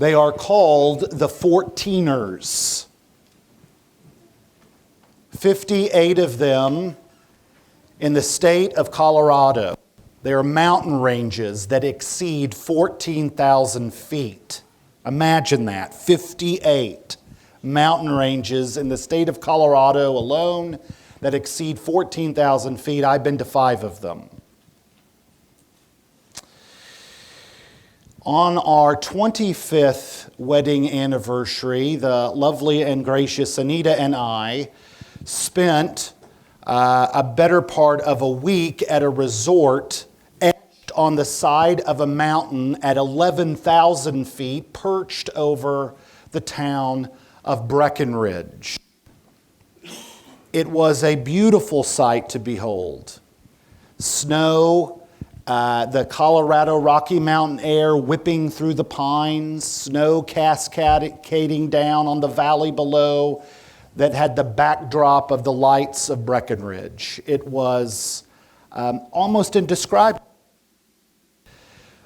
They are called the 14ers. 58 of them in the state of Colorado. They are mountain ranges that exceed 14,000 feet. Imagine that, 58 mountain ranges in the state of Colorado alone that exceed 14,000 feet. I've been to 5 of them. On our 25th wedding anniversary, the lovely and gracious Anita and I spent a better part of a week at a resort etched on the side of a mountain at 11,000 feet, perched over the town of Breckenridge. It was a beautiful sight to behold. Snow, the Colorado Rocky Mountain air whipping through the pines, snow cascading down on the valley below that had the backdrop of the lights of Breckenridge. It was almost indescribable.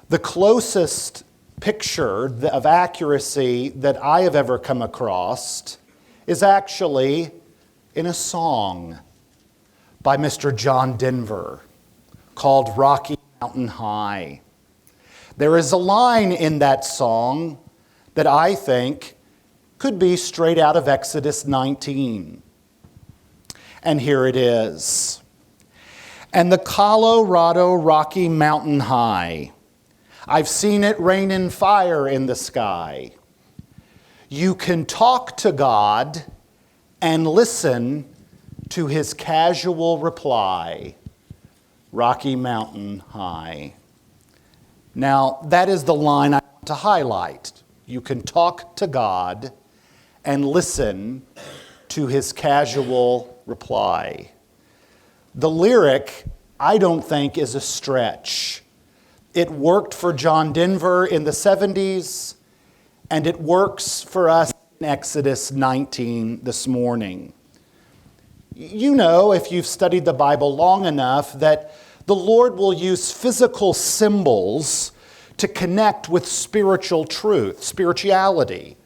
The closest picture of accuracy that I have ever come across is actually in a song by Mr. John Denver called Rocky Mountain High. There is a line in that song that I think could be straight out of Exodus 19. And here it is. And the Colorado Rocky Mountain High, I've seen it rain and fire in the sky. You can talk to God and listen to his casual reply. Rocky Mountain High. Now, that is the line I want to highlight. You can talk to God and listen to his casual reply. The lyric, I don't think, is a stretch. It worked for John Denver in the 70s, and it works for us in Exodus 19 this morning. You know, if you've studied the Bible long enough, that the Lord will use physical symbols to connect with spiritual truth, spirituality.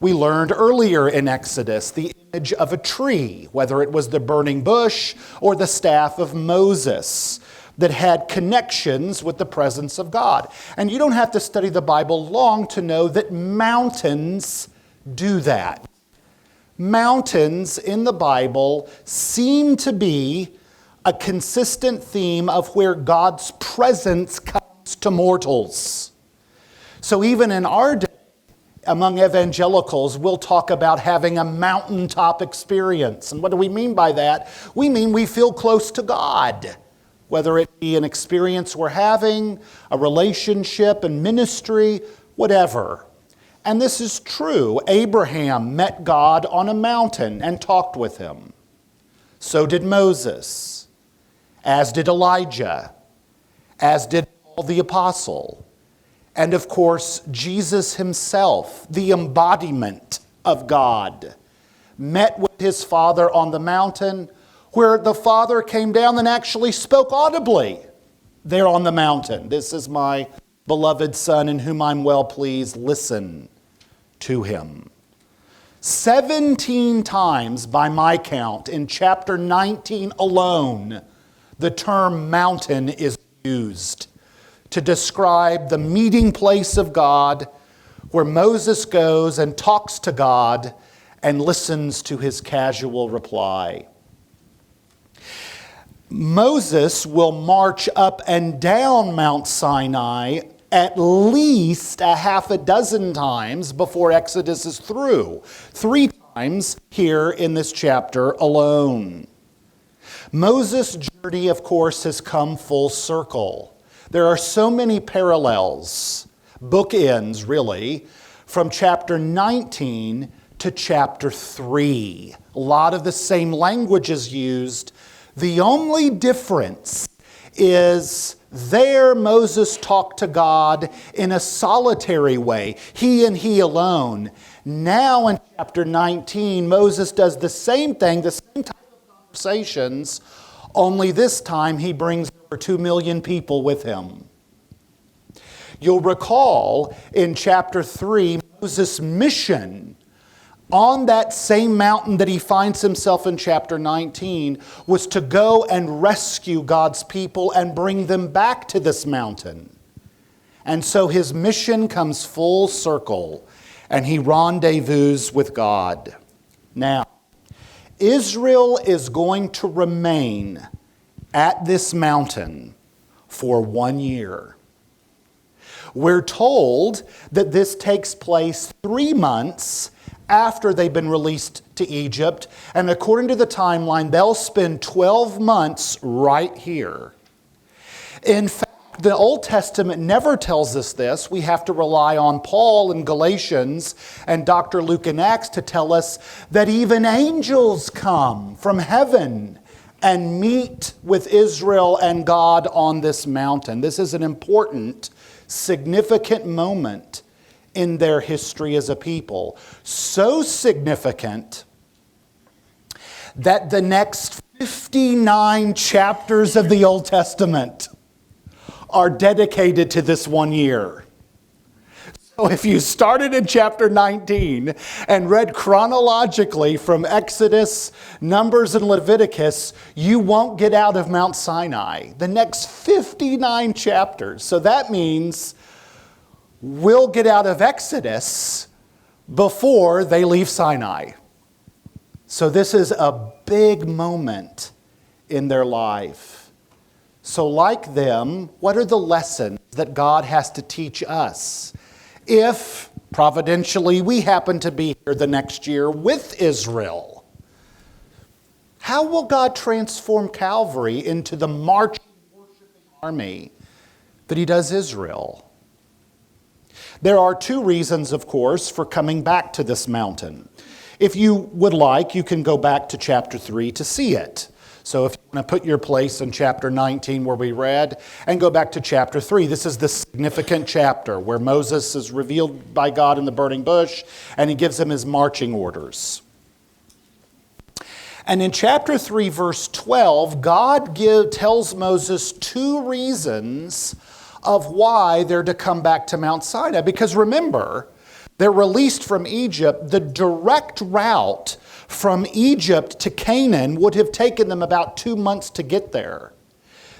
We learned earlier in Exodus the image of a tree, whether it was the burning bush or the staff of Moses, that had connections with the presence of God. And you don't have to study the Bible long to know that mountains do that. Mountains in the Bible seem to be a consistent theme of where God's presence comes to mortals. So even in our day, among evangelicals, we'll talk about having a mountaintop experience. And what do we mean by that? We mean we feel close to God, whether it be an experience we're having, a relationship and ministry, whatever. And this is true. Abraham met God on a mountain and talked with him. So did Moses, as did Elijah, as did Paul the Apostle. And of course, Jesus himself, the embodiment of God, met with his Father on the mountain, where the Father came down and actually spoke audibly there on the mountain. This is my beloved Son in whom I'm well pleased. Listen to him. 17 times by my count in chapter 19 alone, the term mountain is used to describe the meeting place of God, where Moses goes and talks to God and listens to his casual reply. Moses will march up and down Mount Sinai at least a half a dozen times before Exodus is through. 3 times here in this chapter alone. Moses' journey, of course, has come full circle. There are so many parallels, bookends really, from chapter 19 to chapter 3. A lot of the same language is used. The only difference is there Moses talked to God in a solitary way, he and he alone. Now in chapter 19, Moses does the same thing, the same type of conversations, only this time he brings over 2 million people with him. You'll recall in chapter 3, Moses' mission on that same mountain that he finds himself in chapter 19 was to go and rescue God's people and bring them back to this mountain. And so his mission comes full circle and he rendezvous with God. Now, Israel is going to remain at this mountain for 1 year. We're told that this takes place 3 months after they've been released to Egypt, and according to the timeline, they'll spend 12 months right here. In fact, the Old Testament never tells us this. We have to rely on Paul in Galatians and Dr. Luke in Acts to tell us that even angels come from heaven and meet with Israel and God on this mountain. This is an important, significant moment in their history as a people. So significant that the next 59 chapters of the Old Testament are dedicated to this 1 year. So if you started in chapter 19 and read chronologically from Exodus, Numbers, and Leviticus, you won't get out of Mount Sinai. The next 59 chapters. So that means we'll get out of Exodus before they leave Sinai. So this is a big moment in their life. So like them, what are the lessons that God has to teach us? If, providentially, we happen to be here the next year with Israel, how will God transform Calvary into the marching, worshiping army that he does Israel? There are 2 reasons, of course, for coming back to this mountain. If you would like, you can go back to chapter 3 to see it. So if you want to put your place in chapter 19 where we read and go back to chapter 3, this is the significant chapter where Moses is revealed by God in the burning bush and he gives him his marching orders. And in chapter 3, verse 12, God tells Moses 2 reasons of why they're to come back to Mount Sinai. Because remember, they're released from Egypt. The direct route from Egypt to Canaan would have taken them about 2 months to get there.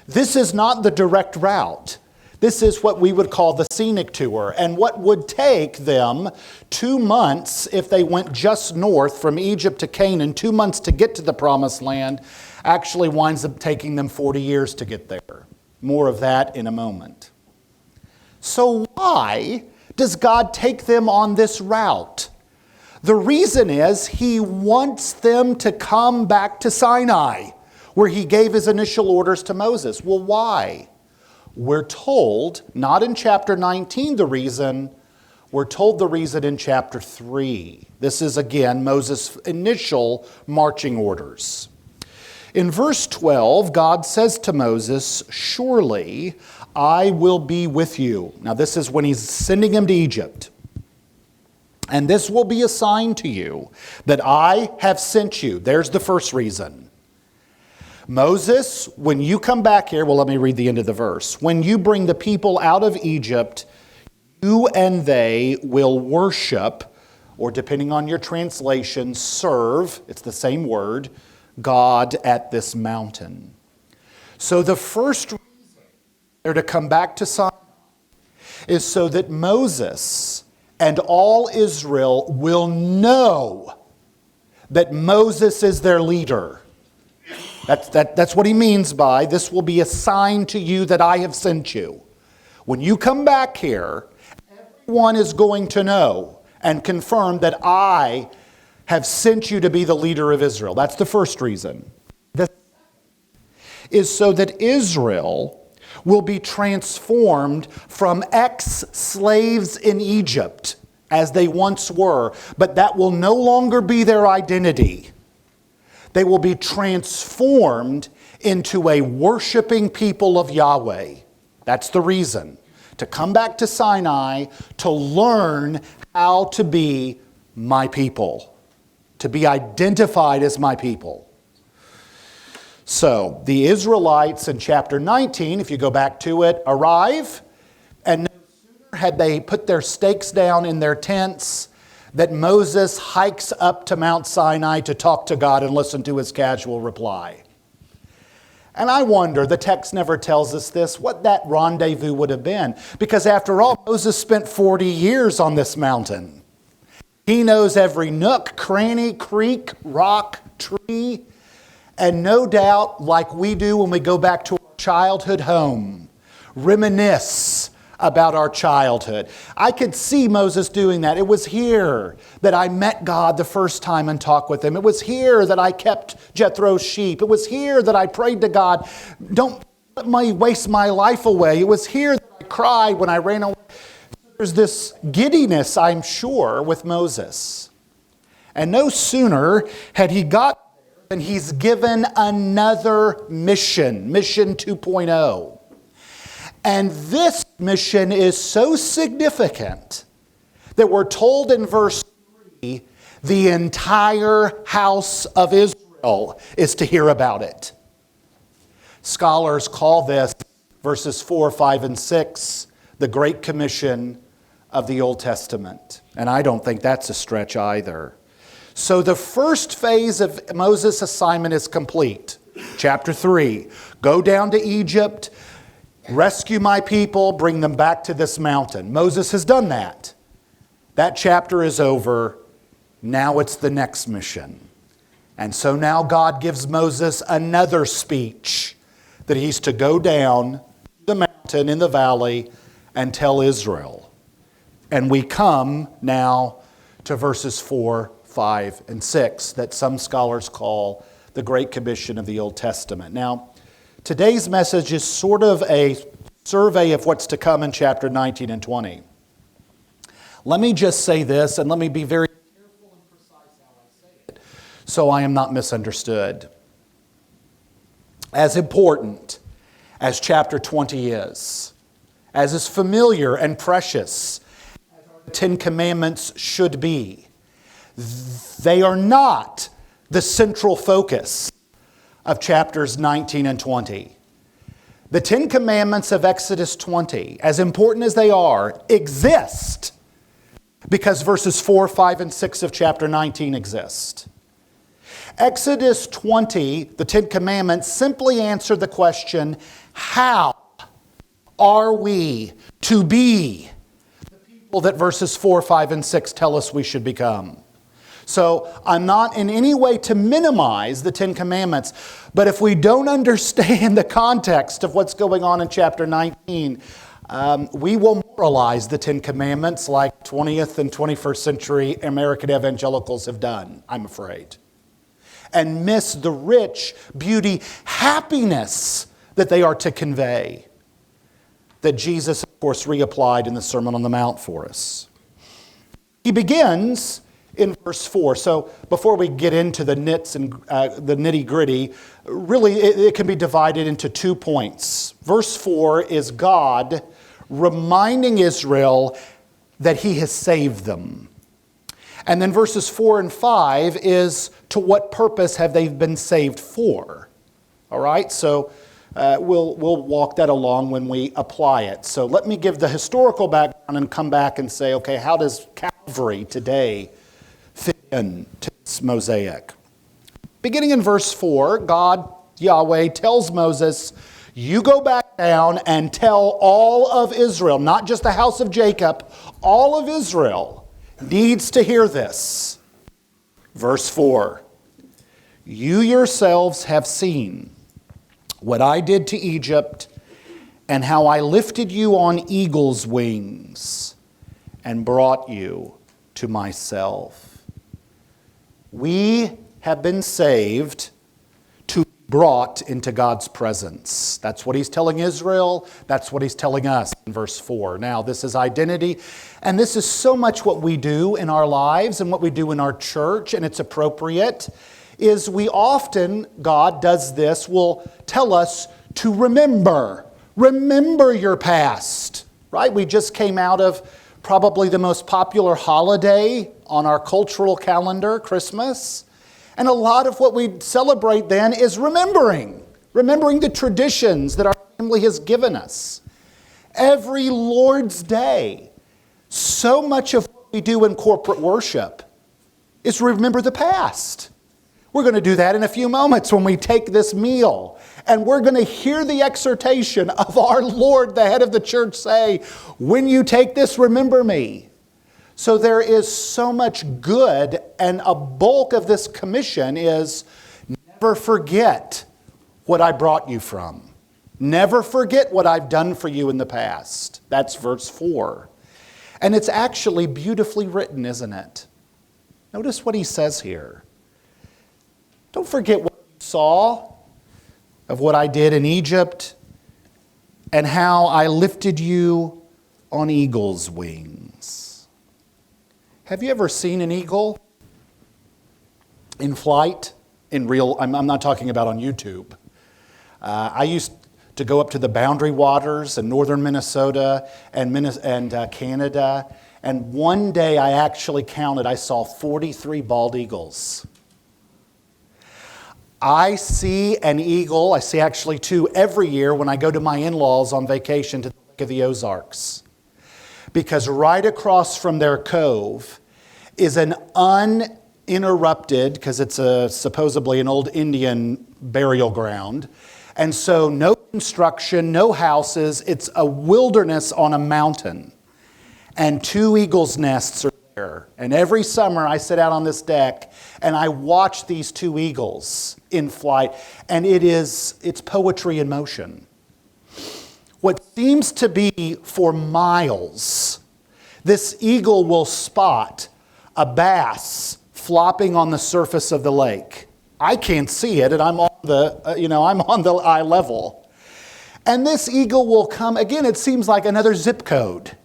This is not the direct route. This is what we would call the scenic tour. And what would take them 2 months if they went just north from Egypt to Canaan, 2 months to get to the promised land, actually winds up taking them 40 years to get there. More of that in a moment. So why does God take them on this route? The reason is he wants them to come back to Sinai, where he gave his initial orders to Moses. Well, why? We're told, not in chapter 19 the reason, we're told the reason in chapter 3. This is again Moses' initial marching orders. In verse 12, God says to Moses, "Surely I will be with you." Now this is when he's sending him to Egypt. "And this will be a sign to you that I have sent you." There's the first reason. Moses, when you come back here, well, let me read the end of the verse. "When you bring the people out of Egypt, you and they will worship," or depending on your translation, serve, it's the same word, "God at this mountain." So the first reason they're to come back to Sinai is so that Moses and all Israel will know that Moses is their leader. That's what he means by, "This will be a sign to you that I have sent you." When you come back here, everyone is going to know and confirm that I have sent you to be the leader of Israel. That's the first reason. The second is so that Israel will be transformed from ex-slaves in Egypt, as they once were, but that will no longer be their identity. They will be transformed into a worshiping people of Yahweh. That's the reason. To come back to Sinai, to learn how to be my people, to be identified as my people. So, the Israelites in chapter 19, if you go back to it, arrive, and no sooner had they put their stakes down in their tents that Moses hikes up to Mount Sinai to talk to God and listen to his casual reply. And I wonder, the text never tells us this, what that rendezvous would have been. Because after all, Moses spent 40 years on this mountain. He knows every nook, cranny, creek, rock, tree, and no doubt, like we do when we go back to our childhood home, reminisce about our childhood. I could see Moses doing that. It was here that I met God the first time and talked with him. It was here that I kept Jethro's sheep. It was here that I prayed to God, don't let me waste my life away. It was here that I cried when I ran away. There's this giddiness, I'm sure, with Moses. And no sooner had he got there than he's given another mission, Mission 2.0. And this mission is so significant that we're told in verse 3, the entire house of Israel is to hear about it. Scholars call this, verses 4, 5, and 6, the Great Commission of the Old Testament. And I don't think that's a stretch either. So the first phase of Moses' assignment is complete. Chapter 3, go down to Egypt, rescue my people, bring them back to this mountain. Moses has done that. That chapter is over. Now it's the next mission. And so now God gives Moses another speech that he's to go down the mountain in the valley and tell Israel. And we come now to verses 4, 5, and 6 that some scholars call the Great Commission of the Old Testament. Now, today's message is sort of a survey of what's to come in chapter 19 and 20. Let me just say this, and let me be very careful and precise how I say it, so I am not misunderstood. As important as chapter 20 is familiar and precious as the Ten Commandments should be, they are not the central focus of chapters 19 and 20. The Ten Commandments of Exodus 20, as important as they are, exist because verses 4, 5, and 6 of chapter 19 exist. Exodus 20, the Ten Commandments, simply answer the question, how are we to be the people that verses 4, 5, and 6 tell us we should become? So I'm not in any way to minimize the Ten Commandments, but if we don't understand the context of what's going on in chapter 19, we will moralize the Ten Commandments like 20th and 21st century American evangelicals have done, I'm afraid, and miss the rich beauty, happiness that they are to convey, that Jesus, of course, reapplied in the Sermon on the Mount for us. He begins in verse 4. So before we get into the nits and the nitty-gritty, really it can be divided into 2 points. Verse 4 is God reminding Israel that he has saved them. And then verses 4 and 5 is to what purpose have they been saved for? All right, so we'll walk that along when we apply it. So let me give the historical background and come back and say, okay, how does Calvary today fit into this mosaic? Beginning in verse 4, God, Yahweh, tells Moses, you go back down and tell all of Israel, not just the house of Jacob, all of Israel needs to hear this. Verse 4, you yourselves have seen what I did to Egypt and how I lifted you on eagle's wings and brought you to myself. We have been saved to be brought into God's presence. That's what he's telling Israel. That's what he's telling us in verse 4. Now, this is identity, and this is so much what we do in our lives and what we do in our church, and it's appropriate, is we often, God does this, will tell us to remember. Remember your past, right? We just came out of probably the most popular holiday on our cultural calendar, Christmas. And a lot of what we celebrate then is remembering the traditions that our family has given us. Every Lord's Day. So much of what we do in corporate worship is remember the past. We're going to do that in a few moments when we take this meal. And we're going to hear the exhortation of our Lord, the head of the church, say, when you take this, remember me. So there is so much good, and a bulk of this commission is never forget what I brought you from. Never forget what I've done for you in the past. That's verse 4. And it's actually beautifully written, isn't it? Notice what he says here. Don't forget what you saw of what I did in Egypt and how I lifted you on eagle's wings. Have you ever seen an eagle in flight? In real, I'm not talking about on YouTube. I used to go up to the Boundary Waters in northern Minnesota and Canada. And one day I actually counted, I saw 43 bald eagles. I see an eagle, I see actually two every year when I go to my in-laws on vacation to the Lake of the Ozarks. Because right across from their cove is an uninterrupted, because it's supposedly an old Indian burial ground, and so no construction, no houses, it's a wilderness on a mountain. And two eagles' nests are there. And every summer I sit out on this deck and I watch these two eagles in flight, and it's poetry in motion. What seems to be for miles, this eagle will spot a bass flopping on the surface of the lake. I can't see it, and I'm on the eye level. And this eagle will come, again, it seems like another zip code.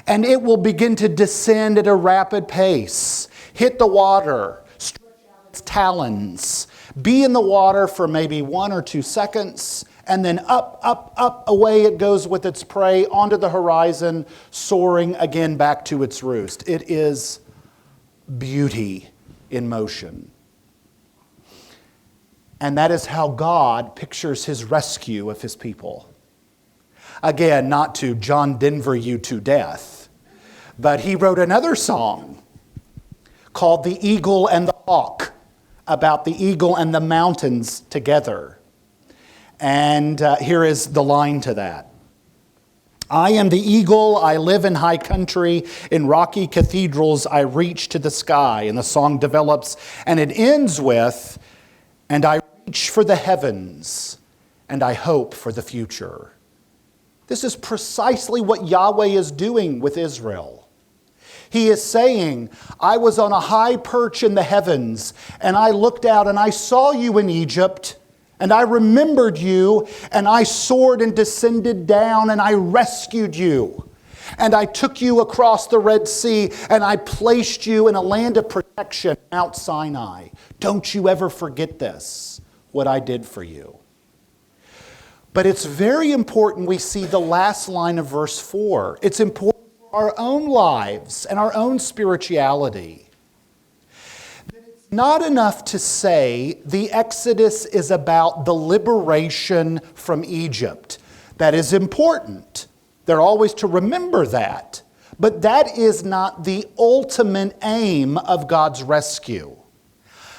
And it will begin to descend at a rapid pace, hit the water, stretch out its talons, be in the water for maybe 1 or 2 seconds, and then up, away it goes with its prey onto the horizon, soaring again back to its roost. It is beauty in motion. And that is how God pictures his rescue of his people. Again, not to John Denver you to death, but he wrote another song called The Eagle and the Hawk, about the eagle and the mountains together. And here is the line to that. I am the eagle, I live in high country, in rocky cathedrals I reach to the sky. And the song develops and it ends with, and I reach for the heavens, and I hope for the future. This is precisely what Yahweh is doing with Israel. He is saying, I was on a high perch in the heavens, and I looked out and I saw you in Egypt, and I remembered you, and I soared and descended down, and I rescued you. And I took you across the Red Sea, and I placed you in a land of protection, Mount Sinai. Don't you ever forget this, what I did for you. But it's very important we see the last line of verse 4. It's important for our own lives and our own spirituality. It's not enough to say the Exodus is about the liberation from Egypt. That is important. They're always to remember that. But that is not the ultimate aim of God's rescue.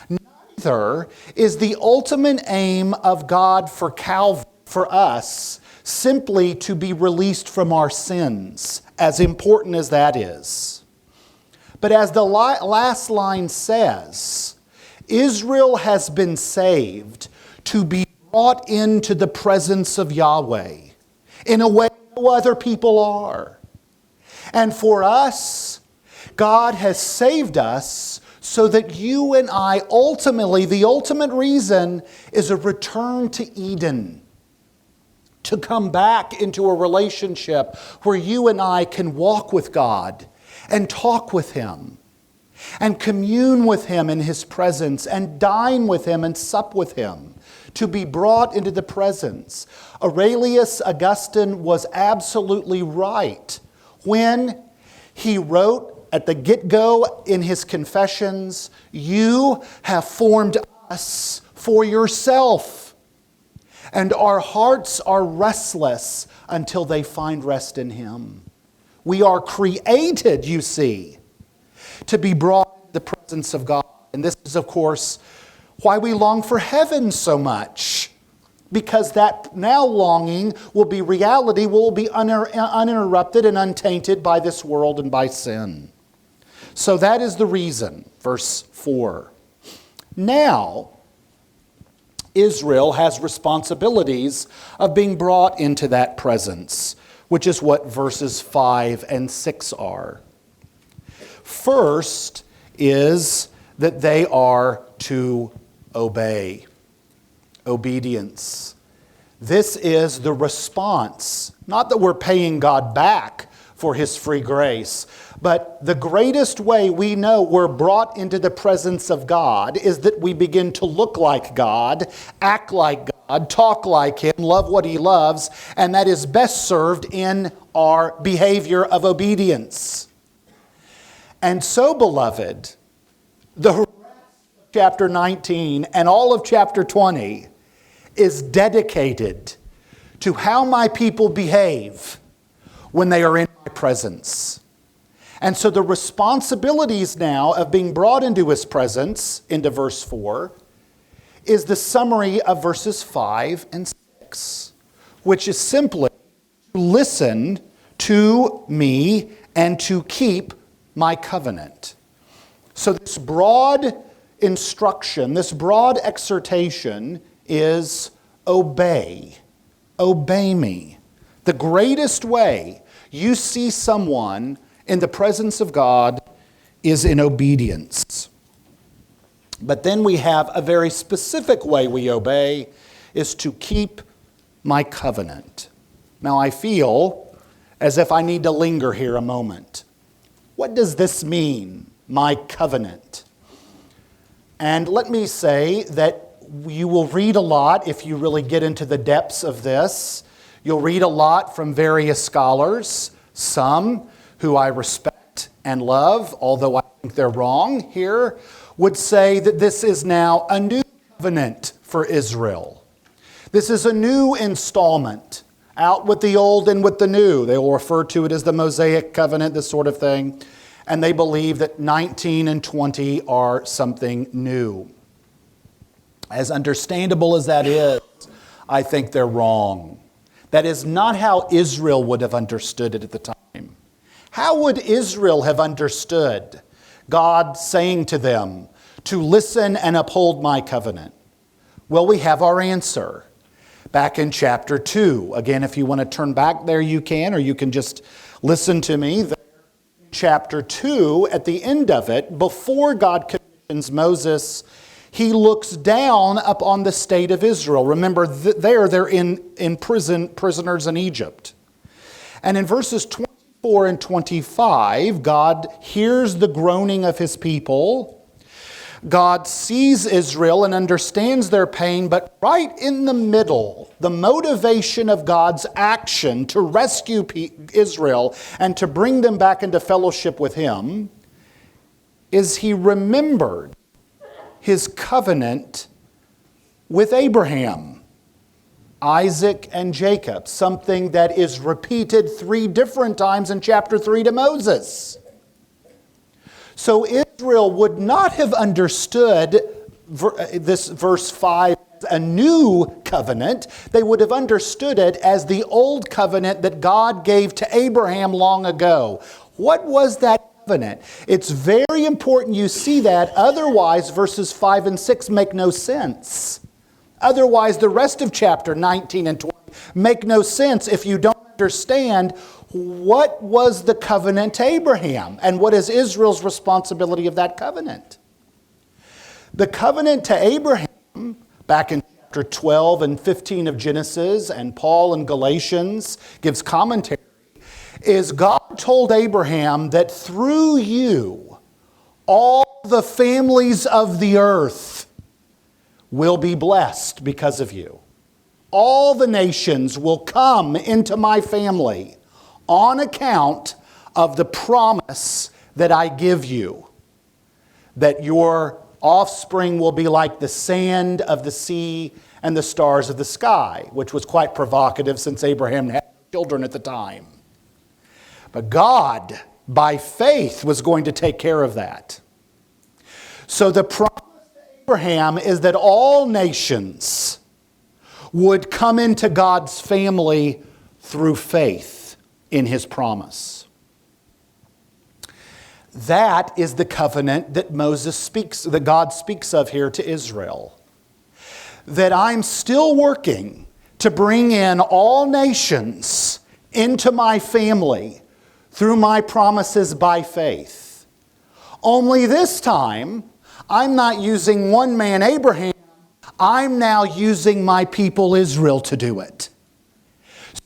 Neither is the ultimate aim of God for Calvary, for us, simply to be released from our sins, as important as that is. But as the last line says, Israel has been saved to be brought into the presence of Yahweh in a way no other people are. And for us, God has saved us so that you and I ultimately, the ultimate reason is a return to Eden. To come back into a relationship where you and I can walk with God and talk with Him and commune with Him in His presence and dine with Him and sup with Him, to be brought into the presence. Aurelius Augustine was absolutely right when he wrote at the get-go in his Confessions, you have formed us for yourself. and our hearts are restless until they find rest in Him. We are created, you see, to be brought into the presence of God. And this is, of course, why we long for heaven so much. Because that now longing will be reality, will be uninterrupted and untainted by this world and by sin. So that is the reason. Verse 4. Now, Israel has responsibilities of being brought into that presence, which is what verses 5 and 6 are. First is that they are to obey. Obedience. This is the response. Not that we're paying God back for His free grace, but the greatest way we know we're brought into the presence of God is that we begin to look like God, act like God, talk like Him, love what He loves, and that is best served in our behavior of obedience. And so, beloved, the rest of chapter 19 and all of chapter 20 is dedicated to how my people behave when they are in my presence. And so the responsibilities now of being brought into His presence, into verse 4, is the summary of verses 5 and 6, which is simply to listen to me and to keep my covenant. So this broad instruction, this broad exhortation is obey. Obey me. The greatest way you see someone in the presence of God is in obedience. But then we have a very specific way we obey, is to keep my covenant. Now I feel as if I need to linger here a moment. What does this mean, my covenant? And let me say that you will read a lot if you really get into the depths of this. You'll read a lot from various scholars, some who I respect and love, although I think they're wrong here, would say that this is now a new covenant for Israel. This is a new installment, out with the old and with the new. They will refer to it as the Mosaic covenant, this sort of thing. And they believe that 19 and 20 are something new. As understandable as that is, I think they're wrong. That is not how Israel would have understood it at the time. How would Israel have understood God saying to them to listen and uphold my covenant? Well, we have our answer back in chapter 2. Again, if you want to turn back there, you can, or you can just listen to me. Chapter 2, at the end of it, before God commissions Moses, He looks down upon the state of Israel. Remember, they're in prison, prisoners in Egypt. And in verses 24 and 25, God hears the groaning of His people. God sees Israel and understands their pain, but right in the middle, the motivation of God's action to rescue Israel and to bring them back into fellowship with Him is He remembered His covenant with Abraham, Isaac, and Jacob, something that is repeated 3 different times in chapter 3 to Moses. So Israel would not have understood this verse 5 as a new covenant. They would have understood it as the old covenant that God gave to Abraham long ago. What was that covenant? It's very important you see that. Otherwise, verses 5 and 6 make no sense. Otherwise, the rest of chapter 19 and 20 make no sense if you don't understand what was the covenant to Abraham and what is Israel's responsibility of that covenant. The covenant to Abraham, back in chapter 12 and 15 of Genesis, and Paul in Galatians gives commentary, is God told Abraham that through you, all the families of the earth will be blessed because of you. All the nations will come into my family on account of the promise that I give you, that your offspring will be like the sand of the sea and the stars of the sky, which was quite provocative since Abraham had children at the time. But God, by faith, was going to take care of that. So the promise to Abraham is that all nations would come into God's family through faith in his promise. That is the covenant that that God speaks of here to Israel. That I'm still working to bring in all nations into my family through my promises by faith. Only this time, I'm not using one man, Abraham. I'm now using my people Israel to do it.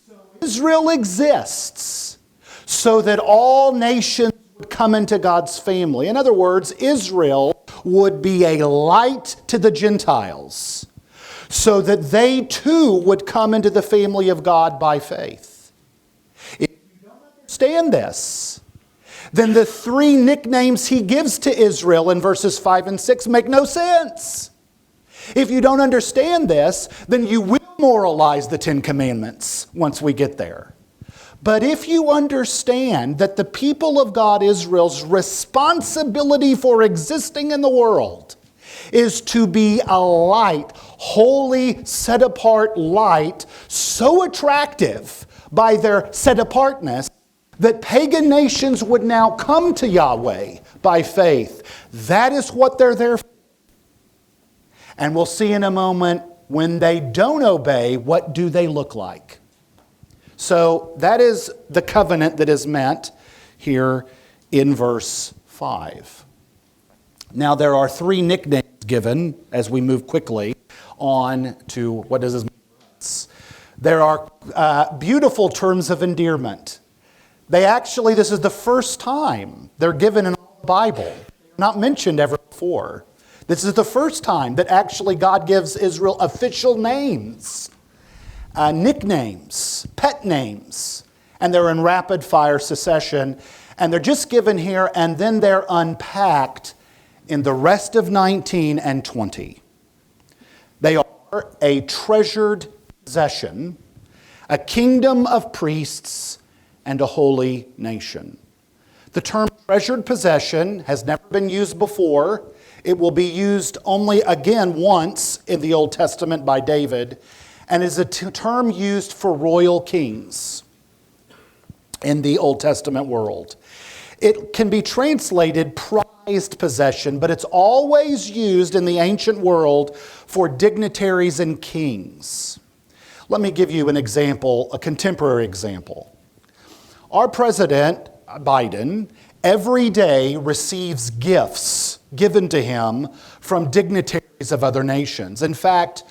So Israel exists so that all nations would come into God's family. In other words, Israel would be a light to the Gentiles so that they too would come into the family of God by faith. If you don't understand this, then the three nicknames he gives to Israel in verses 5 and 6 make no sense. If you don't understand this, then you will moralize the Ten Commandments once we get there. But if you understand that the people of God, Israel's responsibility for existing in the world is to be a light, holy, set-apart light, so attractive by their set-apartness, that pagan nations would now come to Yahweh by faith. That is what they're there for. And we'll see in a moment, when they don't obey, what do they look like? So that is the covenant that is meant here in verse 5. Now there are three nicknames given as we move quickly on to what does this mean. There are beautiful terms of endearment. This is the first time they're given in the Bible. They're not mentioned ever before. This is the first time that actually God gives Israel official names, nicknames, pet names, and they're in rapid fire succession. And they're just given here, and then they're unpacked in the rest of 19 and 20. They are a treasured possession, a kingdom of priests, and a holy nation. The term treasured possession has never been used before. It will be used only again once in the Old Testament by David, and is a term used for royal kings in the Old Testament world. It can be translated prized possession, but it's always used in the ancient world for dignitaries and kings. Let me give you an example, a contemporary example. Our president, Biden, every day receives gifts given to him from dignitaries of other nations. In fact,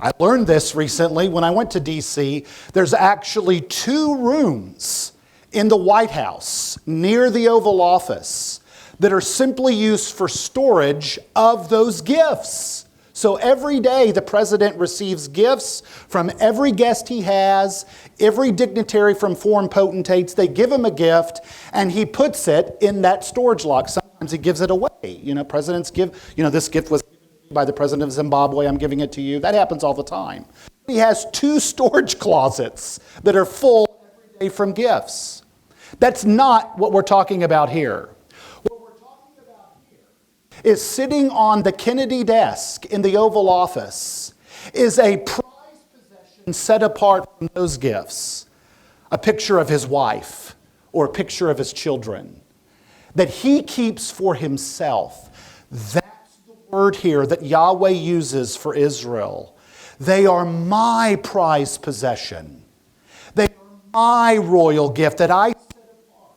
I learned this recently when I went to D.C. There's actually 2 rooms in the White House near the Oval Office that are simply used for storage of those gifts. So every day the president receives gifts from every guest he has, every dignitary from foreign potentates. They give him a gift and he puts it in that storage lock. Sometimes he gives it away. Presidents give, this gift was given by the president of Zimbabwe, I'm giving it to you. That happens all the time. He has 2 storage closets that are full every day from gifts. That's not what we're talking about here. Is sitting on the Kennedy desk in the Oval Office is a prized possession set apart from those gifts. A picture of his wife or a picture of his children that he keeps for himself. That's the word here that Yahweh uses for Israel. They are my prized possession. They are my royal gift that I set apart.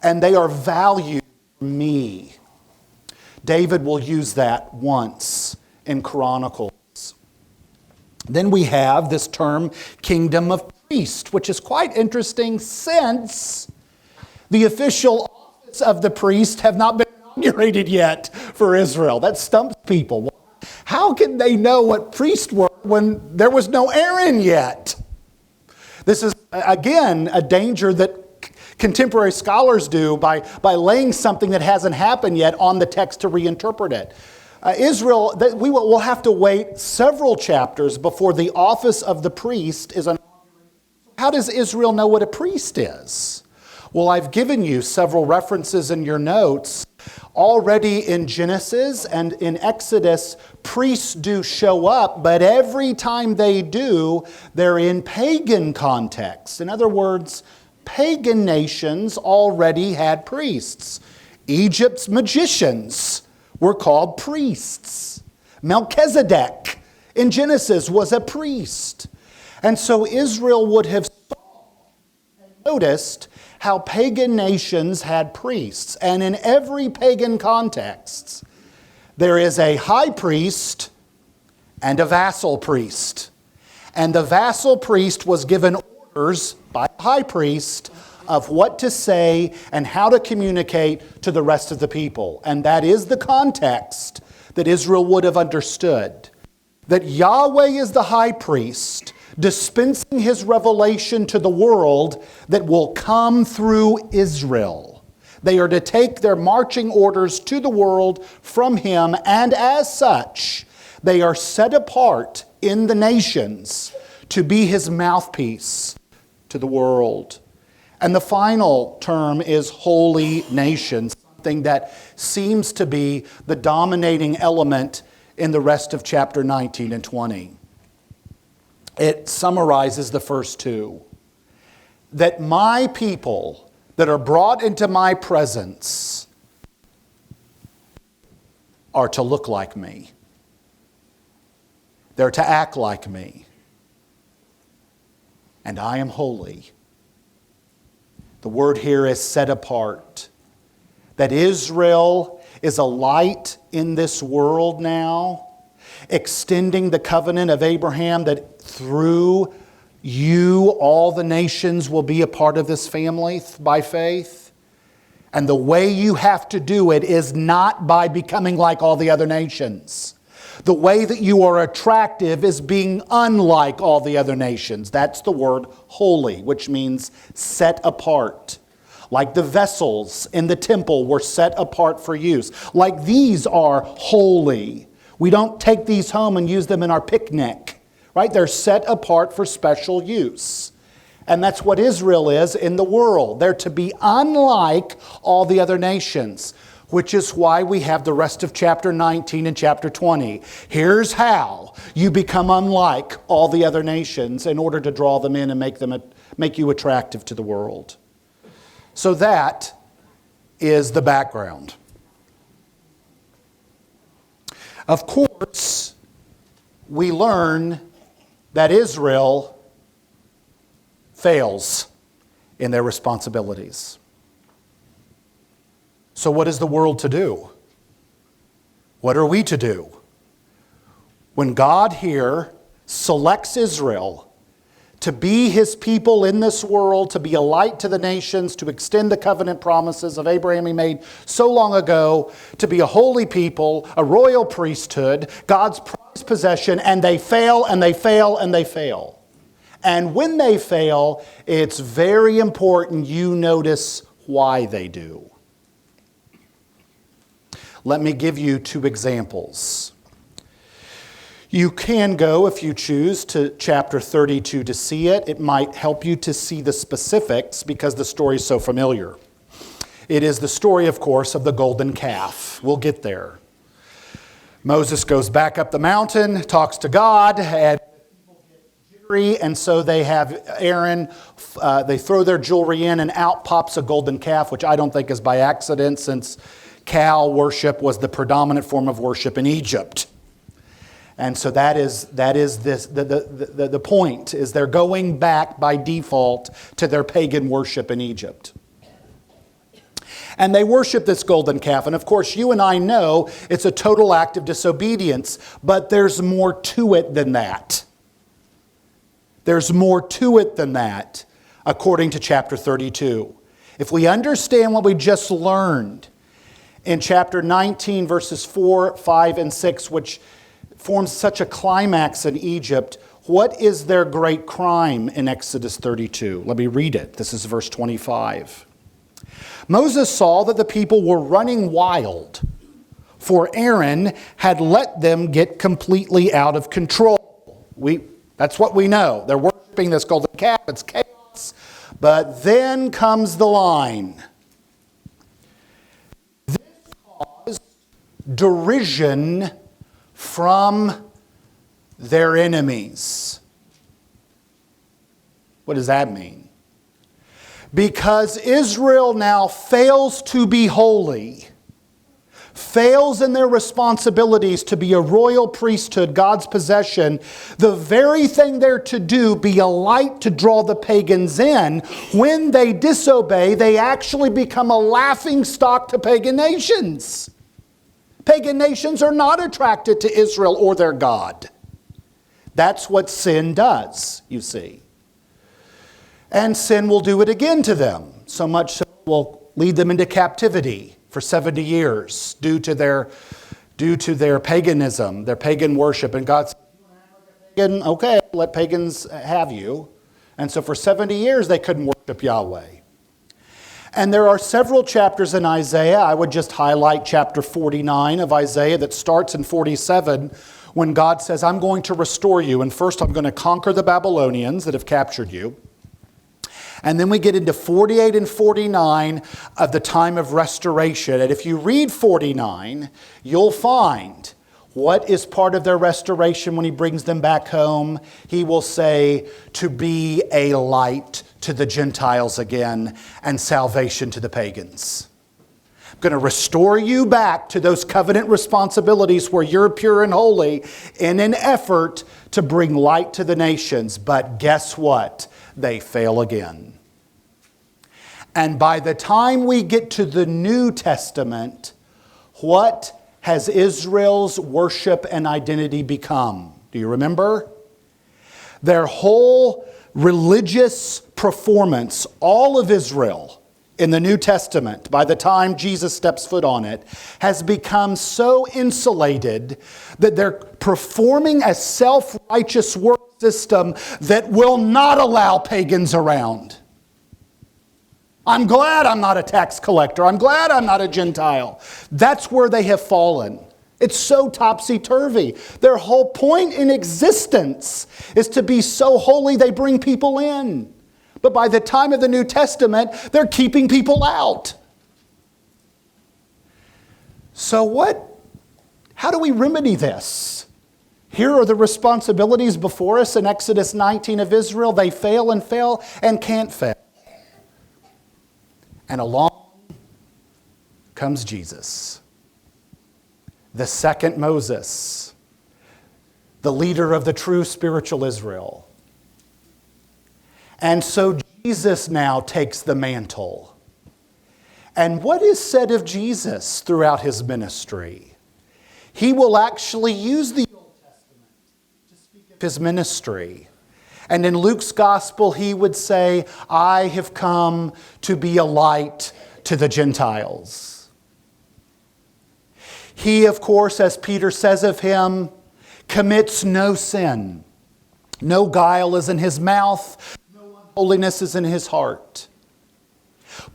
And they are valued for me. David will use that once in Chronicles. Then we have this term, kingdom of priest, which is quite interesting since the official office of the priest have not been inaugurated yet for Israel. That stumps people. How can they know what priests were when there was no Aaron yet? This is, again, a danger that contemporary scholars do by laying something that hasn't happened yet on the text to reinterpret it. Israel, we'll have to wait several chapters before the office of the priest is inaugurated. How does Israel know what a priest is? Well, I've given you several references in your notes. Already in Genesis and in Exodus, priests do show up, but every time they do, they're in pagan context. In other words, pagan nations already had priests. Egypt's magicians were called priests. Melchizedek in Genesis was a priest. And so Israel would have noticed how pagan nations had priests. And in every pagan context, there is a high priest and a vassal priest. And the vassal priest was given orders by the high priest of what to say and how to communicate to the rest of the people. And that is the context that Israel would have understood. That Yahweh is the high priest, dispensing his revelation to the world that will come through Israel. They are to take their marching orders to the world from him, and as such, they are set apart in the nations to be his mouthpiece to the world. And the final term is holy nation, something that seems to be the dominating element in the rest of chapter 19 and 20. It summarizes the first two. That my people that are brought into my presence are to look like me. They're to act like me. And I am holy. The word here is set apart. That Israel is a light in this world now, extending the covenant of Abraham that through you all the nations will be a part of this family by faith. And the way you have to do it is not by becoming like all the other nations. The way that you are attractive is being unlike all the other nations. That's the word holy, which means set apart. Like the vessels in the temple were set apart for use. Like these are holy. We don't take these home and use them in our picnic, right? They're set apart for special use. And that's what Israel is in the world. They're to be unlike all the other nations, which is why we have the rest of chapter 19 and chapter 20. Here's how you become unlike all the other nations in order to draw them in and make you attractive to the world. So that is the background. Of course, we learn that Israel fails in their responsibilities. So what is the world to do? What are we to do? When God here selects Israel to be his people in this world, to be a light to the nations, to extend the covenant promises of Abraham he made so long ago, to be a holy people, a royal priesthood, God's prized possession, and they fail, and they fail, and they fail. And when they fail, it's very important you notice why they do. Let me give you two examples. You can go, if you choose, to chapter 32 to see it. It might help you to see the specifics because the story is so familiar. It is the story, of course, of the golden calf. We'll get there. Moses goes back up the mountain, talks to God, and people get jittery, and so they have Aaron, they throw their jewelry in, and out pops a golden calf, which I don't think is by accident, since cow worship was the predominant form of worship in Egypt. And so that is the point, is they're going back by default to their pagan worship in Egypt. And they worship this golden calf. And of course, you and I know it's a total act of disobedience, but there's more to it than that. There's more to it than that, according to chapter 32. If we understand what we just learned in chapter 19, verses 4, 5, and 6, which forms such a climax in Egypt, what is their great crime in Exodus 32? Let me read it. This is verse 25. Moses saw that the people were running wild, for Aaron had let them get completely out of control. That's what we know. They're worshiping this golden calf. It's chaos. But then comes the line. This caused derision from their enemies. What does that mean? Because Israel now fails to be holy, fails in their responsibilities to be a royal priesthood, God's possession, the very thing they're to do, be a light to draw the pagans in, when they disobey, they actually become a laughing stock to pagan nations. Pagan nations are not attracted to Israel or their God. That's what sin does, you see. And sin will do it again to them, so much so it will lead them into captivity for 70 years due to their paganism, their pagan worship. And God said, okay, let pagans have you. And so for 70 years they couldn't worship Yahweh. And there are several chapters in Isaiah. I would just highlight chapter 49 of Isaiah that starts in 47 when God says, I'm going to restore you. And first I'm going to conquer the Babylonians that have captured you. And then we get into 48 and 49 of the time of restoration. And if you read 49, you'll find what is part of their restoration when he brings them back home. He will say, to be a light to the Gentiles again and salvation to the pagans. I'm going to restore you back to those covenant responsibilities where you're pure and holy in an effort to bring light to the nations. But guess what? They fail again. And by the time we get to the New Testament, what has Israel's worship and identity become? Do you remember? Their whole religious performance, all of Israel in the New Testament, by the time Jesus steps foot on it, has become so insulated that they're performing a self-righteous work system that will not allow pagans around. I'm glad I'm not a tax collector. I'm glad I'm not a Gentile. That's where they have fallen. It's so topsy-turvy. Their whole point in existence is to be so holy they bring people in. But by the time of the New Testament, they're keeping people out. So how do we remedy this? Here are the responsibilities before us in Exodus 19 of Israel. They fail and can't fail. And along comes Jesus, the second Moses, the leader of the true spiritual Israel. And so Jesus now takes the mantle. And what is said of Jesus throughout his ministry? He will actually use the Old Testament to speak of his ministry. And in Luke's gospel, he would say, I have come to be a light to the Gentiles. He, of course, as Peter says of him, commits no sin. No guile is in his mouth. No unholiness is in his heart.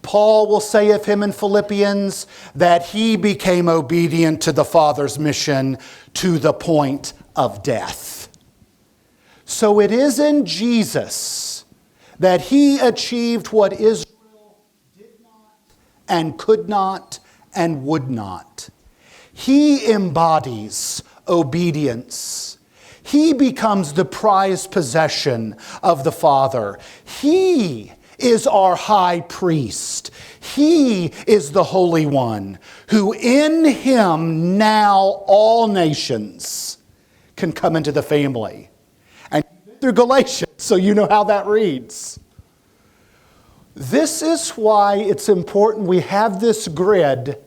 Paul will say of him in Philippians that he became obedient to the Father's mission to the point of death. So it is in Jesus that he achieved what Israel did not and could not and would not. He embodies obedience. He becomes the prized possession of the Father. He is our high priest. He is the Holy One, who in him now all nations can come into the family. Through Galatians, so you know how that reads. This is why it's important we have this grid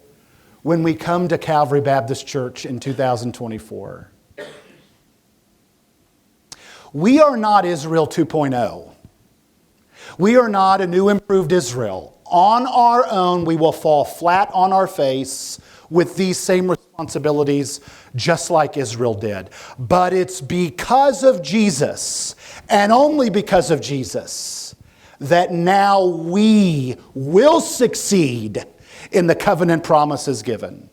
when we come to Calvary Baptist Church in 2024. We are not Israel 2.0. We are not a new improved Israel. On our own, we will fall flat on our face with these same responsibilities just like Israel did. But it's because of Jesus, and only because of Jesus, that now we will succeed in the covenant promises given.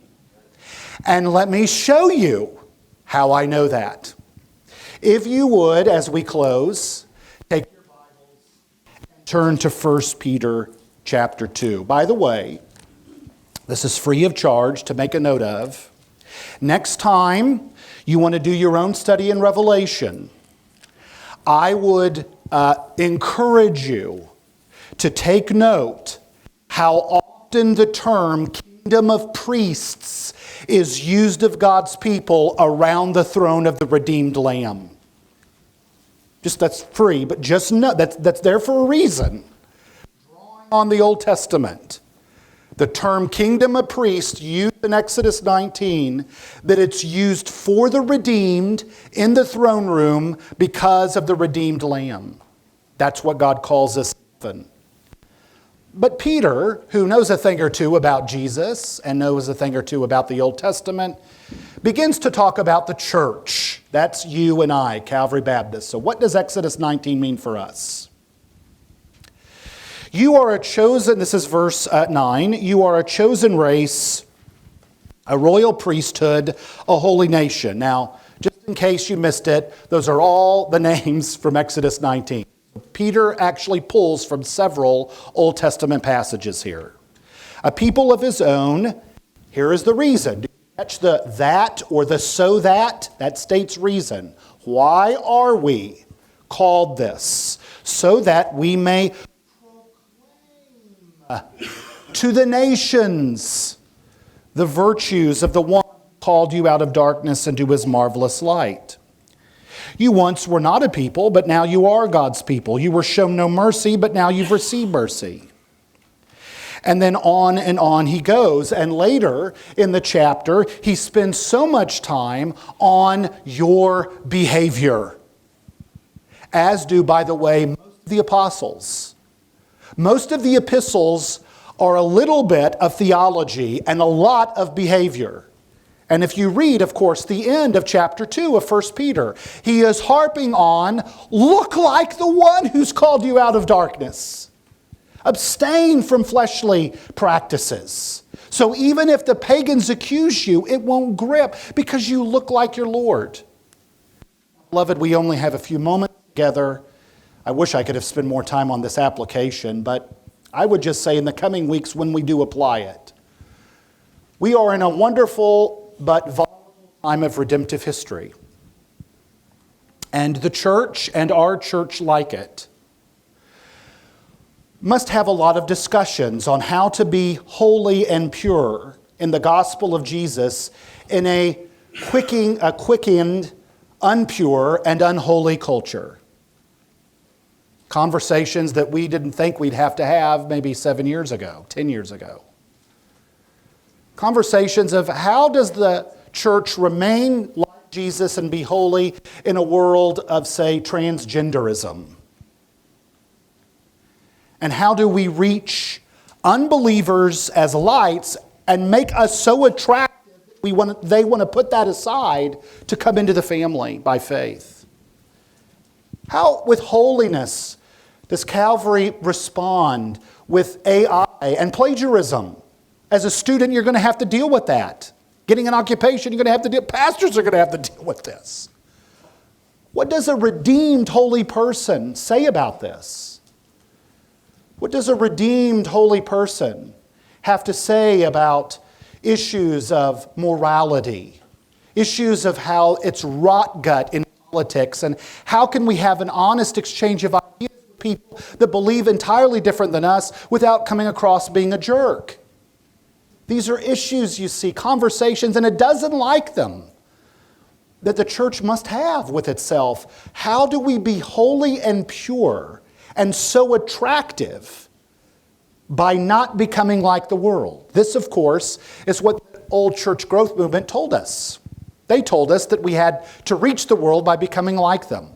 And let me show you how I know that. If you would, as we close, take your Bibles and turn to 1 Peter chapter 2. By the way, this is free of charge to make a note of. Next time you want to do your own study in Revelation, I would encourage you to take note how often the term kingdom of priests is used of God's people around the throne of the redeemed Lamb. That's free, but just know that's there for a reason. Drawing on the Old Testament, the term kingdom of priests used in Exodus 19, that it's used for the redeemed in the throne room because of the redeemed Lamb. That's what God calls us. But Peter, who knows a thing or two about Jesus and knows a thing or two about the Old Testament, begins to talk about the church. That's you and I, Calvary Baptist. So what does Exodus 19 mean for us? You are a chosen, this is verse 9, you are a chosen race, a royal priesthood, a holy nation. Now, just in case you missed it, those are all the names from Exodus 19. Peter actually pulls from several Old Testament passages here. A people of his own, here is the reason. Do you catch the that or the so that? That states reason. Why are we called this? So that we may proclaim to the nations the virtues of the one who called you out of darkness into his marvelous light. You once were not a people, but now you are God's people. You were shown no mercy, but now you've received mercy. And then on he goes. And later in the chapter, he spends so much time on your behavior. As do, by the way, most of the apostles. Most of the epistles are a little bit of theology and a lot of behavior. And if you read, of course, the end of chapter 2 of 1 Peter, he is harping on, look like the one who's called you out of darkness. Abstain from fleshly practices. So even if the pagans accuse you, it won't grip because you look like your Lord. Beloved, we only have a few moments together. I wish I could have spent more time on this application, but I would just say in the coming weeks when we do apply it, we are in a wonderful but volatile time of redemptive history. And the church and our church like it must have a lot of discussions on how to be holy and pure in the gospel of Jesus in a quickened, unpure, and unholy culture. Conversations that we didn't think we'd have to have maybe 7 years ago, 10 years ago. Conversations of how does the church remain like Jesus and be holy in a world of, say, transgenderism? And how do we reach unbelievers as lights and make us so attractive that they want to put that aside to come into the family by faith? How, with holiness, does Calvary respond with AI and plagiarism? As a student, you're going to have to deal with that. Getting an occupation, you're going to have to deal. Pastors are going to have to deal with this. What does a redeemed holy person say about this? What does a redeemed holy person have to say about issues of morality, issues of how it's rot gut in politics, and how can we have an honest exchange of ideas with people that believe entirely different than us without coming across being a jerk? These are issues, you see, conversations, and a dozen like them, that the church must have with itself. How do we be holy and pure and so attractive by not becoming like the world? This, of course, is what the old church growth movement told us. They told us that we had to reach the world by becoming like them.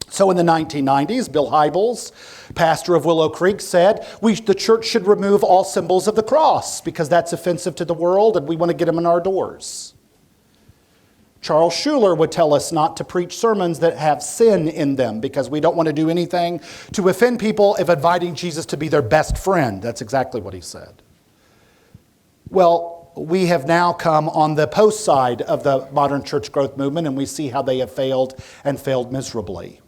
So in the 1990s, Bill Hybels, pastor of Willow Creek, said the church should remove all symbols of the cross because that's offensive to the world and we want to get them in our doors. Charles Schuller would tell us not to preach sermons that have sin in them because we don't want to do anything to offend people if inviting Jesus to be their best friend. That's exactly what he said. Well, we have now come on the post side of the modern church growth movement, and we see how they have failed and failed miserably.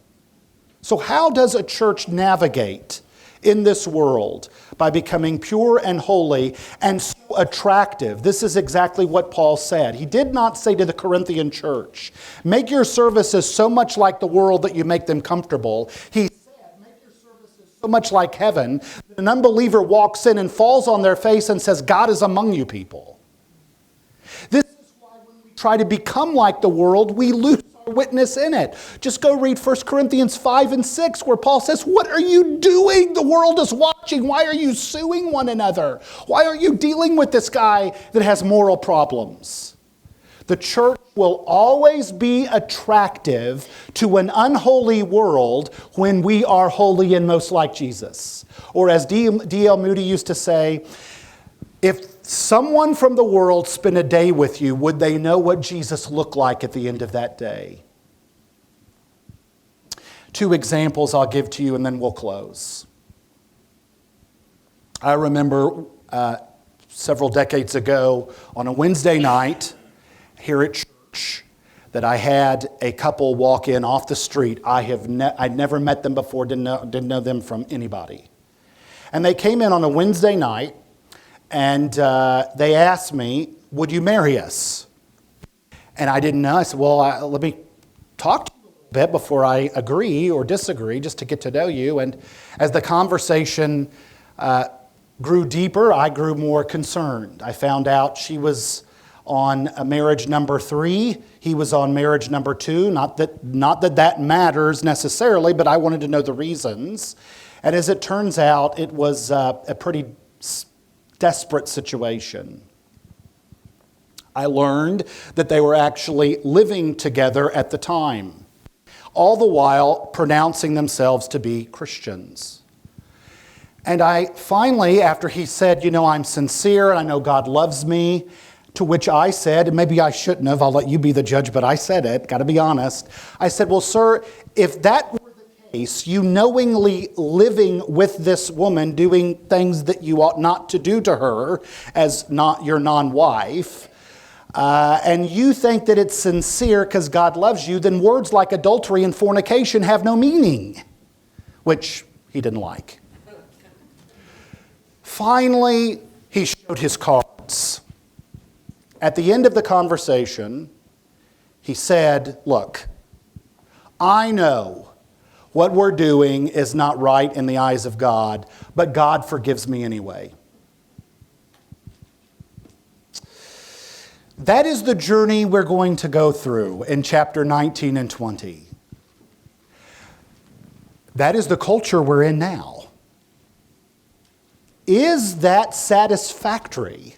So how does a church navigate in this world? By becoming pure and holy and so attractive. This is exactly what Paul said. He did not say to the Corinthian church, make your services so much like the world that you make them comfortable. He said, make your services so much like heaven that an unbeliever walks in and falls on their face and says, God is among you people. This is why when we try to become like the world, we lose our witness in it. Just go read 1 Corinthians 5 and 6 where Paul says, what are you doing? The world is watching. Why are you suing one another? Why are you dealing with this guy that has moral problems? The church will always be attractive to an unholy world when we are holy and most like Jesus. Or as D.L. Moody used to say, if someone from the world spent a day with you, would they know what Jesus looked like at the end of that day? 2 examples I'll give to you and then we'll close. I remember several decades ago on a Wednesday night here at church that I had a couple walk in off the street. I'd never met them before, didn't know them from anybody. And they came in on a Wednesday night and they asked me, would you marry us? And I didn't know. I said, well, let me talk to you a little bit before I agree or disagree, just to get to know you. And as the conversation grew deeper, I grew more concerned. I found out she was on marriage number 3. He was on marriage number 2. Not that matters necessarily, but I wanted to know the reasons. And as it turns out, it was a pretty desperate situation. I learned that they were actually living together at the time, all the while pronouncing themselves to be Christians. And I finally, after he said, I'm sincere and I know God loves me, to which I said, and maybe I shouldn't have, I'll let you be the judge, but I said it, got to be honest. I said, well, sir, if that were the case, you knowingly living with this woman, doing things that you ought not to do to her as not your non-wife, and you think that it's sincere because God loves you, then words like adultery and fornication have no meaning, which he didn't like. Finally, he showed his cards. At the end of the conversation, he said, look, I know what we're doing is not right in the eyes of God, but God forgives me anyway. That is the journey we're going to go through in chapter 19 and 20. That is the culture we're in now. Is that satisfactory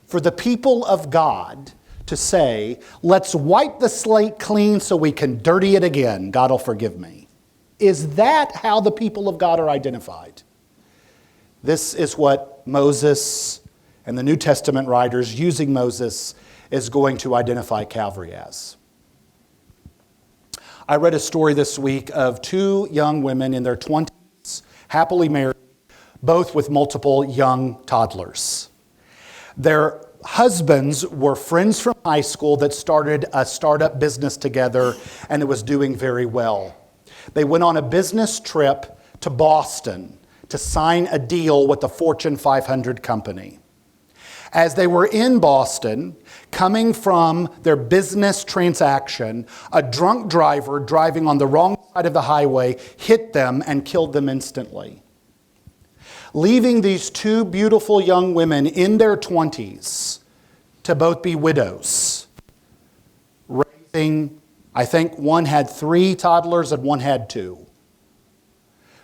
for the people of God to say, let's wipe the slate clean so we can dirty it again, God will forgive me? Is that how the people of God are identified? This is what Moses and the New Testament writers using Moses is going to identify Calvary as. I read a story this week of 2 young women in their 20s, happily married, both with multiple young toddlers. Their husbands were friends from high school that started a startup business together, and it was doing very well. They went on a business trip to Boston to sign a deal with a Fortune 500 company. As they were in Boston, coming from their business transaction, a drunk driver driving on the wrong side of the highway hit them and killed them instantly, leaving these 2 beautiful young women in their 20s to both be widows, raising, I think one had 3 toddlers and one had 2.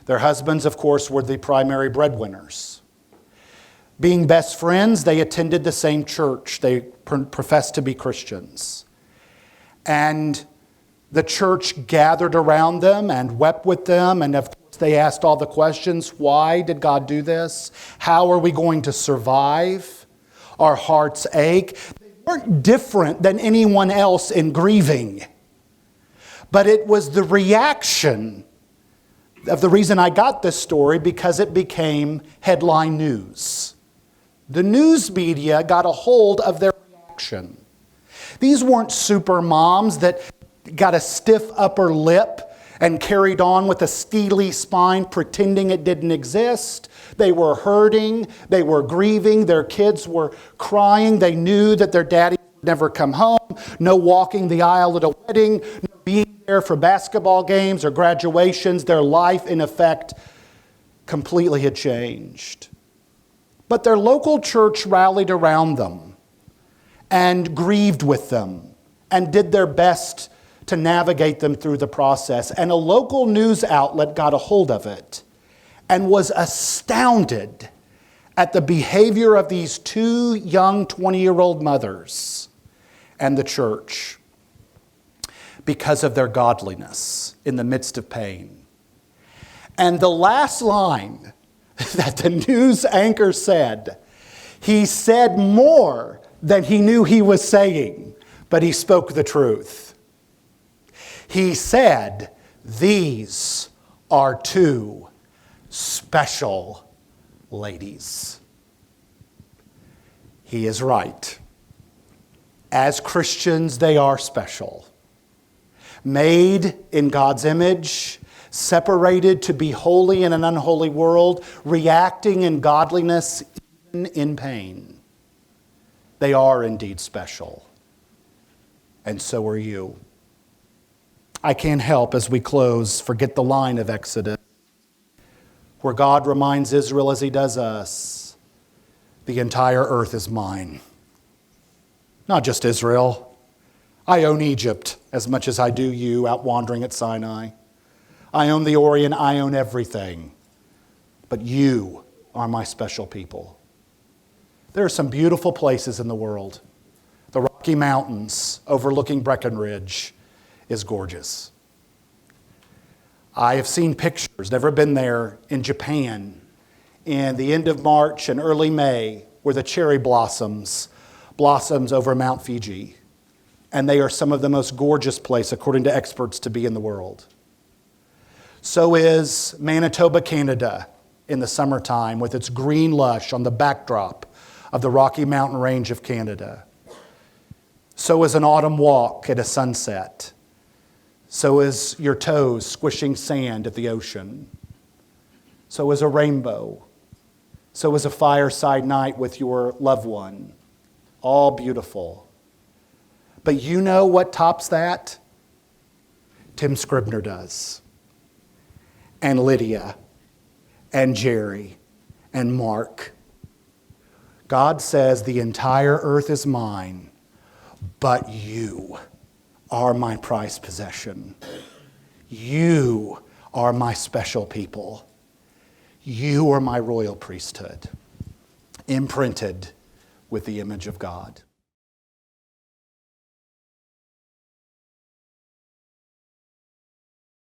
Their husbands, of course, were the primary breadwinners. Being best friends, they attended the same church. They professed to be Christians. And the church gathered around them and wept with them, and of course they asked all the questions. Why did God do this? How are we going to survive? Our hearts ache. They weren't different than anyone else in grieving. But it was the reaction of the reason I got this story, because it became headline news. The news media got a hold of their reaction. These weren't super moms that got a stiff upper lip and carried on with a steely spine pretending it didn't exist. They were hurting, they were grieving, their kids were crying, they knew that their daddy would never come home, no walking the aisle at a wedding, no being there for basketball games or graduations. Their life, in effect, completely had changed. But their local church rallied around them and grieved with them and did their best to navigate them through the process. And a local news outlet got a hold of it and was astounded at the behavior of these two young 20-year-old mothers and the church because of their godliness in the midst of pain. And the last line that the news anchor said, he said more than he knew he was saying, but he spoke the truth. He said, "These are two special ladies." He is right. As Christians, they are special. Made in God's image, separated to be holy in an unholy world, reacting in godliness even in pain. They are indeed special. And so are you. I can't help, as we close, forget the line of Exodus, where God reminds Israel, as he does us, the entire earth is mine. Not just Israel. I own Egypt as much as I do you out wandering at Sinai. I own the Orient, I own everything. But you are my special people. There are some beautiful places in the world. The Rocky Mountains overlooking Breckenridge is gorgeous. I have seen pictures, never been there, in Japan in the end of March and early May, where the cherry blossoms over Mount Fuji. And they are some of the most gorgeous places, according to experts, to be in the world. So is Manitoba, Canada, in the summertime with its green lush on the backdrop of the Rocky Mountain Range of Canada. So is an autumn walk at a sunset. So is your toes squishing sand at the ocean. So is a rainbow. So is a fireside night with your loved one. All beautiful. But you know what tops that? Tim Scribner does. And Lydia. And Jerry. And Mark. God says the entire earth is mine, but you are my prized possession. You are my special people. You are my royal priesthood, imprinted with the image of God.